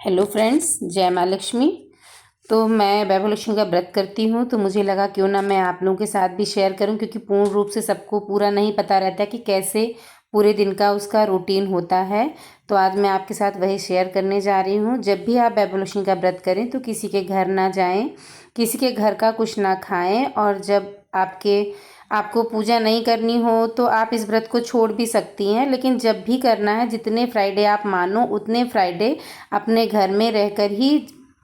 Hello friends, जय माँ लक्ष्मी। तो मैं वैभव का व्रत करती हूँ, तो मुझे लगा क्यों ना मैं आप लोगों के साथ भी शेयर करूँ, क्योंकि पूर्ण रूप से सबको पूरा नहीं पता रहता कि कैसे पूरे दिन का उसका रूटीन होता है। तो आज मैं आपके साथ वही शेयर करने जा रही हूँ। जब भी आप वैभव का व्रत करें तो किसी के घर ना जाएं, किसी के घर का कुछ ना खाएं, और जब आपको पूजा नहीं करनी हो तो आप इस व्रत को छोड़ भी सकती हैं। लेकिन जब भी करना है, जितने फ्राइडे आप मानो उतने फ्राइडे अपने घर में रहकर ही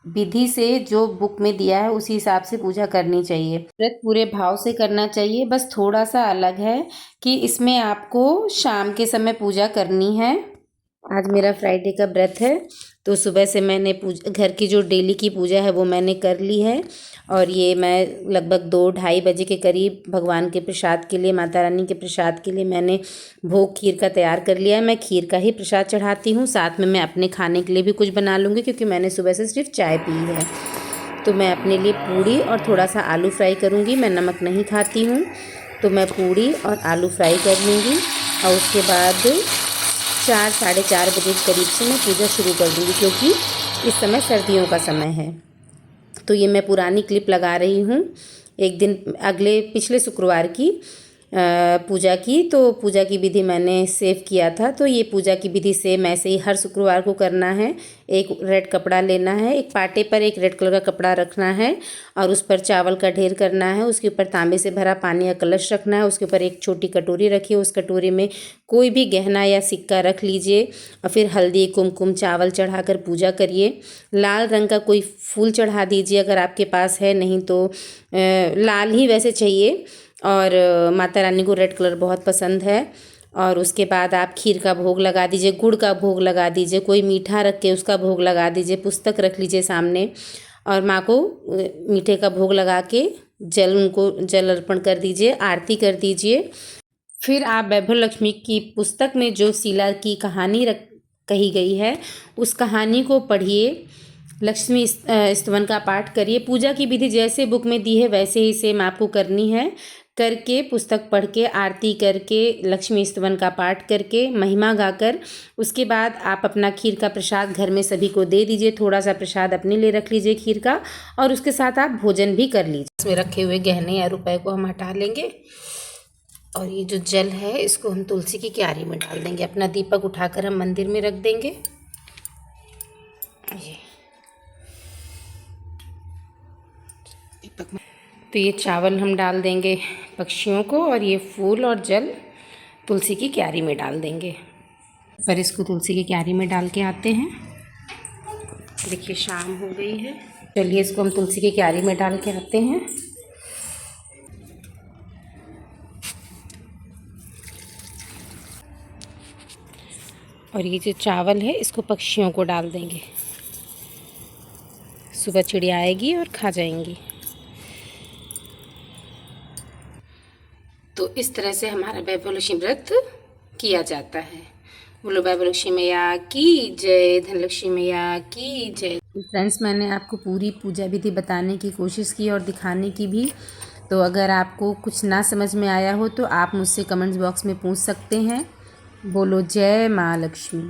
विधि से जो बुक में दिया है उसी हिसाब से पूजा करनी चाहिए। व्रत पूरे भाव से करना चाहिए। बस थोड़ा सा अलग है कि इसमें आपको शाम के समय पूजा करनी है। आज मेरा फ्राइडे का व्रत है, तो सुबह से मैंने घर की जो डेली की पूजा है वो मैंने कर ली है। और ये मैं लगभग 2-2:30 बजे के करीब भगवान के प्रसाद के लिए, माता रानी के प्रसाद के लिए मैंने भोग खीर का तैयार कर लिया है। मैं खीर का ही प्रसाद चढ़ाती हूँ, साथ में मैं अपने खाने के लिए भी कुछ बना लूँगी, क्योंकि मैंने सुबह से सिर्फ चाय पी है। तो मैं अपने लिए पूड़ी और थोड़ा सा आलू फ्राई करूँगी। मैं नमक नहीं खाती हूँ, तो मैं पूड़ी और आलू फ्राई कर लूँगी। और उसके बाद 4-4:30 बजे के करीब से मैं पूजा शुरू कर दूँगी, क्योंकि इस समय सर्दियों का समय है। तो ये मैं पुरानी क्लिप लगा रही हूँ, एक दिन पिछले शुक्रवार की पूजा की। तो पूजा की विधि मैंने सेव किया था। तो ये पूजा की विधि सेम ऐसे ही हर शुक्रवार को करना है। एक रेड कपड़ा लेना है, एक पाटे पर एक रेड कलर का कपड़ा रखना है, और उस पर चावल का ढेर करना है। उसके ऊपर तांबे से भरा पानी का कलश रखना है। उसके ऊपर एक छोटी कटोरी रखिए, उस कटोरी में कोई भी गहना या सिक्का रख लीजिए, और फिर हल्दी कुमकुम चावल चढ़ाकर पूजा करिए। लाल रंग का कोई फूल चढ़ा दीजिए अगर आपके पास है, नहीं तो लाल ही वैसे चाहिए। और माता रानी को रेड कलर बहुत पसंद है। और उसके बाद आप खीर का भोग लगा दीजिए, गुड़ का भोग लगा दीजिए, कोई मीठा रख के उसका भोग लगा दीजिए, पुस्तक रख लीजिए सामने, और माँ को मीठे का भोग लगा के उनको जल अर्पण कर दीजिए, आरती कर दीजिए। फिर आप वैभव लक्ष्मी की पुस्तक में जो शीला की कहानी कही गई है, उस कहानी को पढ़िए, लक्ष्मी स्तवन का पाठ करिए। पूजा की विधि जैसे बुक में दी है वैसे ही सेम आपको करनी है। करके पुस्तक पढ़ के, आरती करके, लक्ष्मी स्तवन का पाठ करके, महिमा गाकर, उसके बाद आप अपना खीर का प्रसाद घर में सभी को दे दीजिए। थोड़ा सा प्रसाद अपने लिए रख लीजिए खीर का, और उसके साथ आप भोजन भी कर लीजिए। इसमें रखे हुए गहने या रुपए को हम हटा लेंगे, और ये जो जल है इसको हम तुलसी की क्यारी में डाल देंगे। अपना दीपक उठाकर हम मंदिर में रख देंगे। ये दीपक में तो ये चावल हम डाल देंगे पक्षियों को, और ये फूल और जल तुलसी की क्यारी में डाल देंगे। पर इसको तुलसी की क्यारी में डाल के आते हैं। देखिए शाम हो गई है, चलिए इसको हम तुलसी की क्यारी में डाल के आते हैं। और ये जो चावल है इसको पक्षियों को डाल देंगे, सुबह चिड़िया आएगी और खा जाएंगी। तो इस तरह से हमारा वैभव लक्ष्मी व्रत किया जाता है। बोलो वैभव लक्ष्मी मैया की जय, धनलक्ष्मी मैया की जय। फ्रेंड्स, मैंने आपको पूरी पूजा विधि बताने की कोशिश की और दिखाने की भी। तो अगर आपको कुछ ना समझ में आया हो तो आप मुझसे कमेंट्स बॉक्स में पूछ सकते हैं। बोलो जय माँ लक्ष्मी।